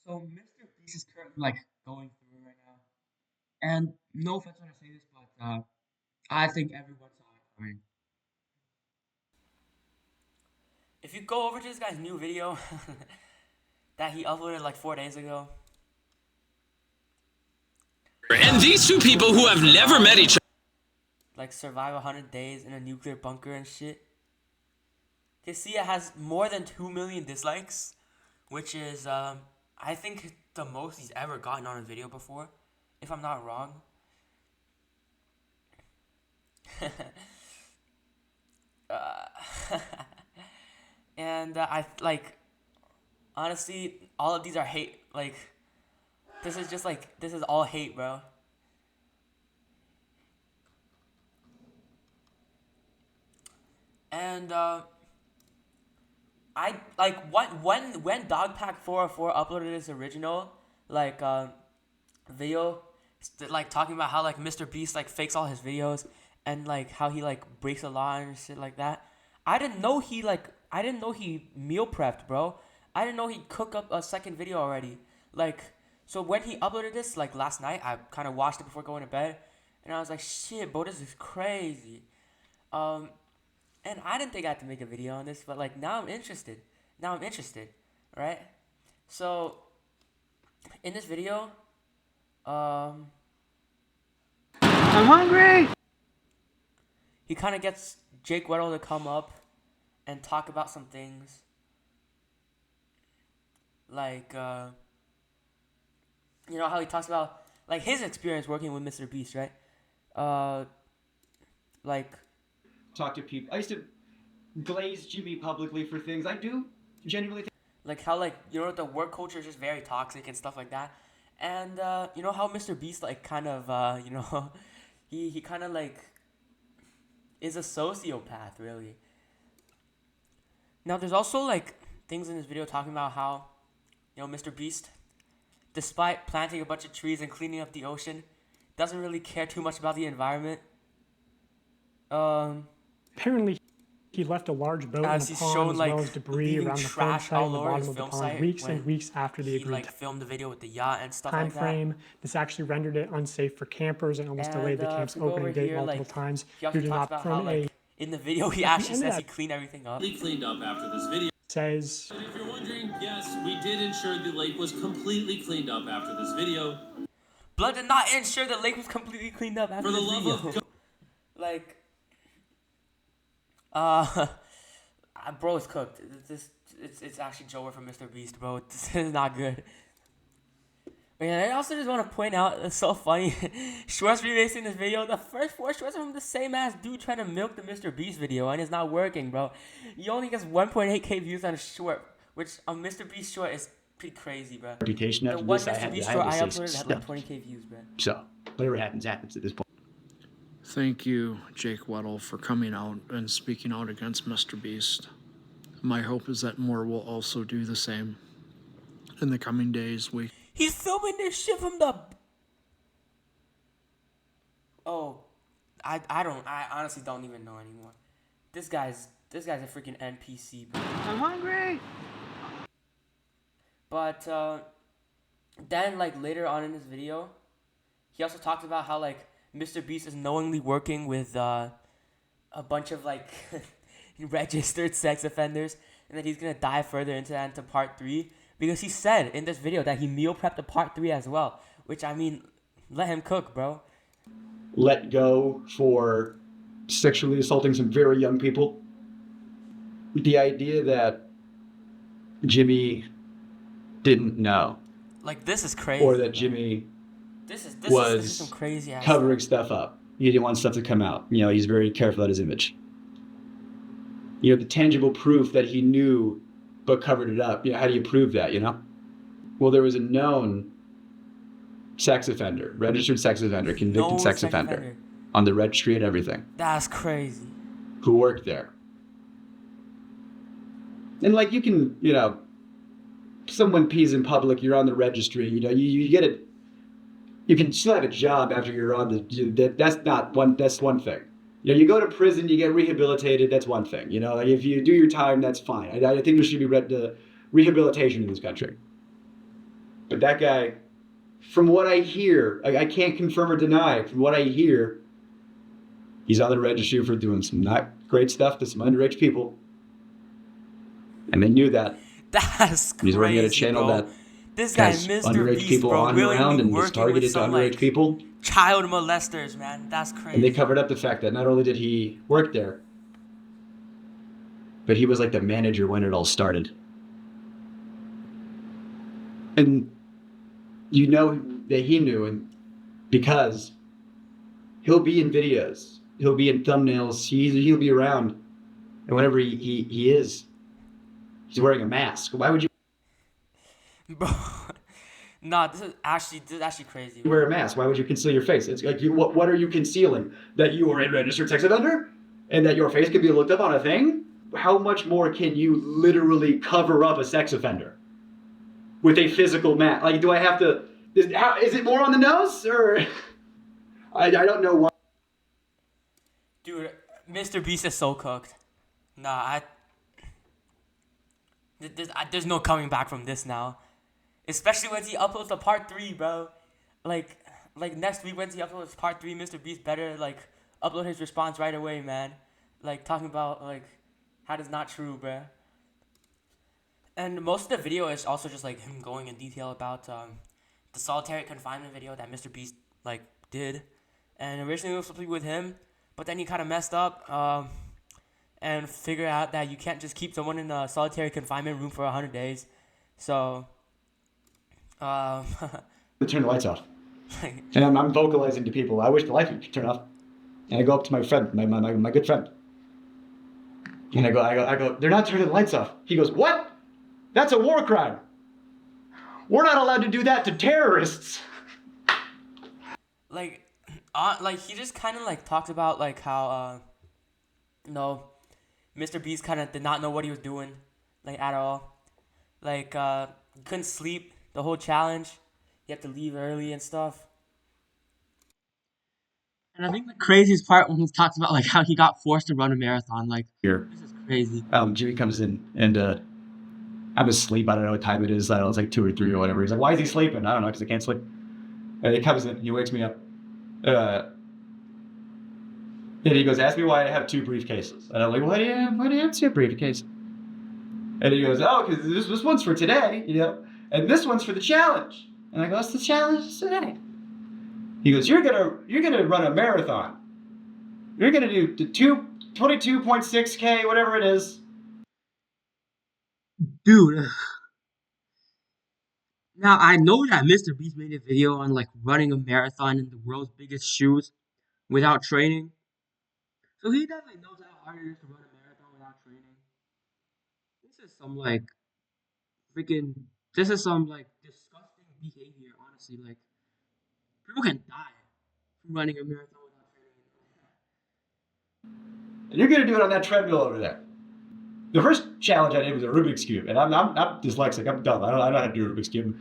So Mr. Beast is currently like going through it right now, and no offense when I say this, but I think everyone saw it coming. If you go over to this guy's new video that he uploaded like 4 days ago, And these two people who have never met each other. like survive 100 days in a nuclear bunker and shit. You see, it has more than 2 million dislikes, which is, I think, the most he's ever gotten on a video before, if I'm not wrong. uh, and I like, honestly, all of these are hate. Like, this is all hate, bro. And I like when Dogpack 404 uploaded his original like video, like talking about how like MrBeast like fakes all his videos and like how he like breaks a law and shit like that. I didn't know he meal prepped, bro. I didn't know he cooked up a second video already. Like, so when he uploaded this like last night, I kind of watched it before going to bed, and I was like, shit, bro, this is crazy. Um, and I didn't think I had to make a video on this, but like now I'm interested. Now I'm interested, right? So in this video, um, I'm hungry! he kind of gets Jake Weddle to come up and talk about some things, like you know how he talks about like his experience working with MrBeast, right? Uh, like Talk to people. I used to glaze Jimmy publicly for things. I do genuinely think. like how like you know the work culture is just very toxic and stuff like that, and you know how MrBeast like kind of you know he kind of like is a sociopath really. Now there's also like things in this video talking about how you know MrBeast, despite planting a bunch of trees and cleaning up the ocean, doesn't really care too much about the environment. Um, Apparently, he left a large boat in as the he's pond shown as like well as debris leaving around the film trash site and all the over bottom his of the film pond site weeks when and weeks after the he agreed like filmed the video with the yacht and stuff time like that. frame. This actually rendered it unsafe for campers and almost delayed the camp's If we go opening over date here, multiple like times he also due to talks not about from how like in the video he actually says he cleaned everything up. Cleaned up after this video. says And if you're wondering, yes, we did ensure the lake was completely cleaned up after this video. Blood did not ensure the lake was completely cleaned up after For the this love video. of God. Like, uh, bro, it's cooked. It's actually Joker from MrBeast, bro. This is not good. And I also just want to point out, it's so funny. Schwartz remixing this video. The first four shorts are from the same ass dude trying to milk the MrBeast video, and it's not working, bro. He only gets 1.8k views on a short, which a MrBeast short is pretty crazy, bro. Reputation The after one this, I had MrBeast to short I say uploaded some had like stuff. 20k views, bro. So whatever happens, happens at this point. Thank you, Jake Weddle, for coming out and speaking out against MrBeast. My hope is that more will also do the same in the coming days, weeks. He's filming this shit from the. Oh, I honestly don't even know anymore. This guy's a freaking NPC, bro. I'm hungry! But then like later on in this video, he also talked about how like MrBeast is knowingly working with a bunch of like registered sex offenders, and that he's gonna dive further into that into part 3 because he said in this video that he meal prepped a part 3 as well. Which I mean, let him cook, bro. Let go for sexually assaulting some very young people. The idea that Jimmy didn't know, Like this is crazy. or that Jimmy this is was some crazy ass covering stuff. stuff up. He didn't want stuff to come out. You know, he's very careful about his image. You know, the tangible proof that he knew but covered it up. You know, how do you prove that, you know? Well, there was a known sex offender, registered sex offender, convicted No sex offender on the registry and everything, That's crazy. who worked there. And like you can, you know, someone pees in public, you're on the registry, you know, you get it. You can still have a job after you're on the, that's one thing. You know, you go to prison, you get rehabilitated, that's one thing. You know, like if you do your time, that's fine. I think there should be rehabilitation in this country. But that guy, from what I hear, I can't confirm or deny, from what I hear, he's on the registry for doing some not great stuff to some underage people. And they knew that. That's He's working at a crazy, channel bro. that This guy, has Mr. underage Beast, people bro, on and willingly around and is working with targeted to some underage like people. child molesters, man. That's And they crazy. covered up the fact that not only did he work there, but he was like the manager when it all started. And you know that he knew, and because he'll be in videos, he'll be in thumbnails, he'll be around, and whenever he is, he's wearing a mask. Why would you Bro, nah, this is actually crazy. wear a mask? Why would you conceal your face? It's like, what are you concealing? That you are a registered sex offender, and that your face can be looked up on a thing? How much more can you literally cover up a sex offender with a physical mask? Like, do I have to? Is it more on the nose, or I don't know why. Dude, Mr. Beast is so cooked. Nah, there's no coming back from this now. Especially when he uploads the part 3, bro. Like next week when he uploads part 3, Mr. Beast better like upload his response right away, man. Like talking about like how that's not true, bro. And most of the video is also just like him going in detail about the solitary confinement video that Mr. Beast like did. And originally it was supposed to be with him, but then he kind of messed up and figured out that you can't just keep someone in a solitary confinement room for 100 days. So Turn the lights off. And I'm vocalizing to people, I wish the lights would turn off. And I go up to my friend, my good friend. And I go, they're not turning the lights off. He goes, what? That's a war crime. We're not allowed to do that to terrorists. like he just kind of like talked about like how Mr. Beast kind of did not know what he was doing like at all. Like he couldn't sleep the whole challenge. He had to leave early and stuff. And I think the craziest part when he talks about like how he got forced to run a marathon, like Here, this is crazy. Jimmy comes in and I'm asleep. I don't know what time it is. I don't know, it's like 2 or 3 or whatever. He's like, why is he sleeping? I don't know, because I can't sleep. And he comes in, he wakes me up. And he goes, ask me why I have 2 briefcases. And I'm like, why do you have 2 briefcases? And he goes, oh, because this one's for today, you know, and this one's for the challenge. And I go, what's the challenge today? He goes, you're gonna run a marathon. You're gonna do the 22.6K, whatever it is. Dude. Now I know that Mr. Beast made a video on like running a marathon in the world's biggest shoes without training. So he definitely knows how hard it is to run a marathon without training. This is some like disgusting behavior, honestly. Like people can die from running a marathon without training. And you're gonna do it on that treadmill over there. The first challenge I did was a Rubik's Cube, and I'm dyslexic. I'm dumb. I don't know how to do a Rubik's Cube.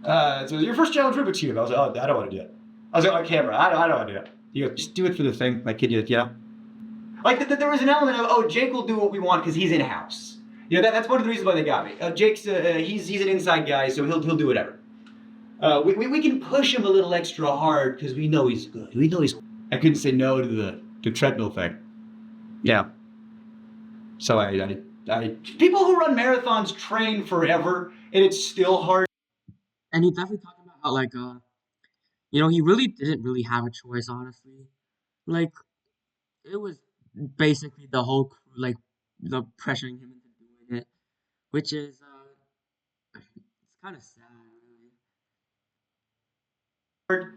So your first challenge, Rubik's Cube. I was like, oh, I don't want to do it. I was like, on camera, I don't want to do it. He goes, just do it for the thing. Like, kid, you know? Like, there was an element of, oh, Jake will do what we want because he's in-house. You know, that's one of the reasons why they got me. Jake's, he's an inside guy, so he'll do whatever. We can push him a little extra hard because we know he's good. I couldn't say no to the treadmill thing. Yeah. So I people who run marathons train forever, and it's still hard. And he definitely talked about how like he really didn't really have a choice, honestly. Like it was basically the whole crew like the pressuring him into doing it, which is it's kind of sad, really.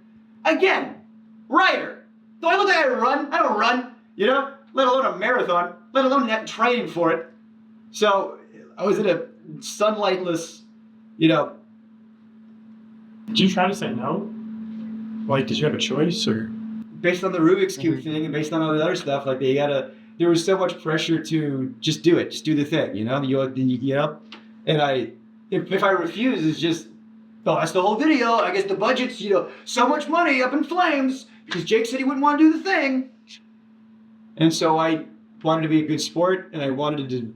Again, writer. Do I look like I run? I don't run, you know? Let alone a marathon, let alone have training for it. So I was in a sunlightless, you know. Did you try to say no? Like, did you have a choice, or? Based on the Rubik's Cube thing and based on all the other stuff, like there was so much pressure to just do it, just do the thing, you know? You know? And if I refuse, it's just, oh, that's the whole video. I guess the budget's, so much money up in flames because Jake said he wouldn't want to do the thing. And so I wanted to be a good sport, and I wanted to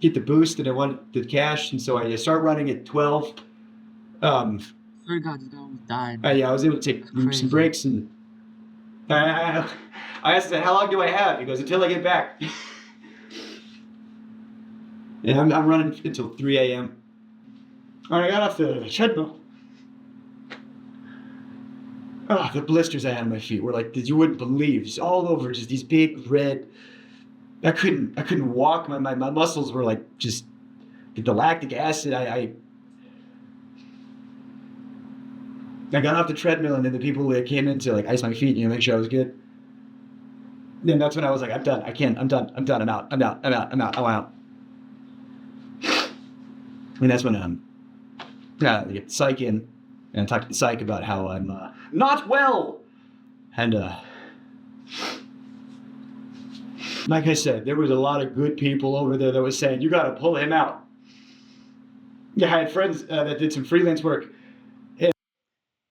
get the boost, and I wanted the cash, and so I started running at 12. Swear to God, this guy almost died. Yeah, I was able to take some Crazy. breaks, and I asked him, "How long do I have?" He goes, "Until I get back." And I'm running until 3 a.m. All right, I got off the treadmill. Oh, the blisters I had on my feet were like, you wouldn't believe, just all over, just these big red. I couldn't walk. My muscles were like just the lactic acid. I got off the treadmill, and then the people that came in to like ice my feet, make sure I was good. Then that's when I was like, I'm done. I can't. I'm done. I'm done. I'm out. I'm out. I'm out. I'm out. I'm out. And that's when I get psych in, and I talk to the psych about how I'm not well, and like I said, there was a lot of good people over there that was saying, you got to pull him out. Yeah, I had friends that did some freelance work.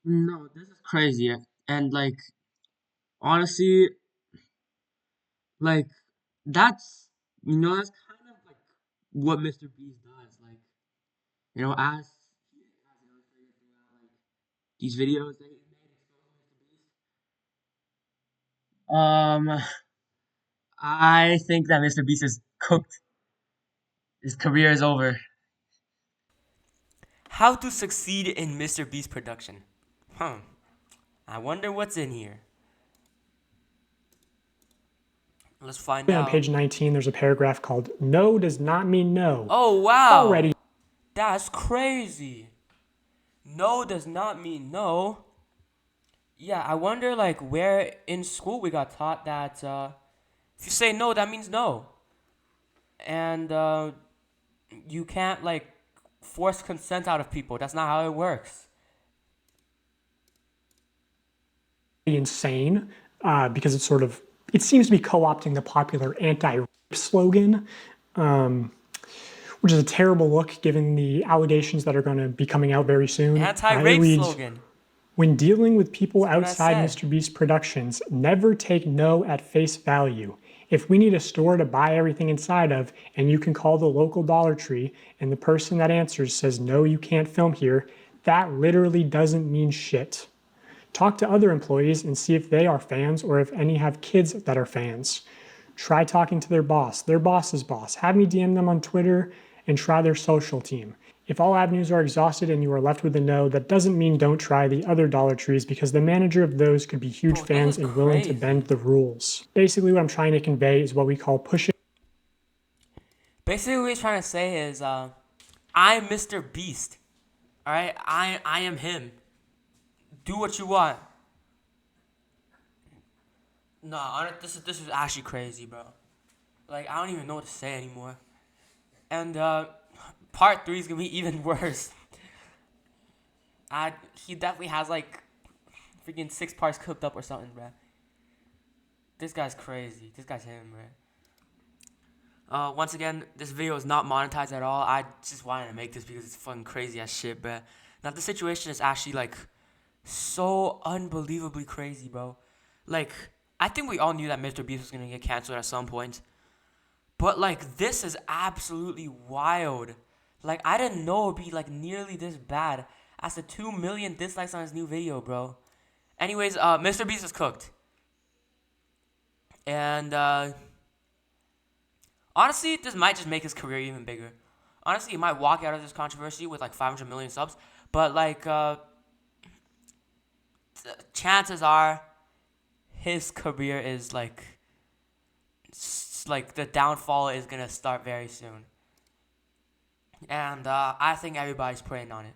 No, this is crazy. And like, honestly, like, that's, that's kind of like what Mr. Beast does. Like, as he has illustrated throughout, like, these videos that he made exposing Mr. Beast. I think that Mr. Beast is cooked. His career is over. How to succeed in MrBeast production? I wonder what's in here. Let's find On out. page 19, there's a paragraph called "No does not mean no." Oh, wow. Already. That's crazy. No does not mean no. Yeah, I wonder like where in school we got taught that if you say no, that means no. And you can't like force consent out of people. That's not how it works. Insane because it seems to be co-opting the popular anti-rape slogan, which is a terrible look given the allegations that are going to be coming out very soon. Anti-rape It reads, slogan. when dealing with people That's what I outside said. MrBeast Productions, never take no at face value. If we need a store to buy everything inside of, and you can call the local Dollar Tree, and the person that answers says, no, you can't film here, that literally doesn't mean shit. Talk to other employees and see if they are fans or if any have kids that are fans. Try talking to their boss's boss. Have me DM them on Twitter and try their social team. If all avenues are exhausted and you are left with a no, that doesn't mean don't try the other Dollar Trees because the manager of those could be huge Bro, this fans is and willing to crazy. bend the rules. Basically what I'm trying to convey is what we call pushing. Basically, what he's trying to say is, I'm Mr. Beast. All right, I am him. Do what you want. No, this is actually crazy, bro. Like I don't even know what to say anymore. And part 3 is gonna be even worse. He definitely has like freaking 6 parts cooked up or something, bro. This guy's crazy. This guy's him, bro. Once again, this video is not monetized at all. I just wanted to make this because it's fucking crazy as shit, bro. Now the situation is actually like so unbelievably crazy, bro. Like I think we all knew that MrBeast was gonna get canceled at some point. But like this is absolutely wild. Like I didn't know it'd be like nearly this bad as the 2 million dislikes on his new video, bro. Anyways, MrBeast is cooked. And honestly, this might just make his career even bigger. Honestly, he might walk out of this controversy with like 500 million subs, but like chances are his career is like the downfall is gonna start very soon, and I think everybody's praying on it.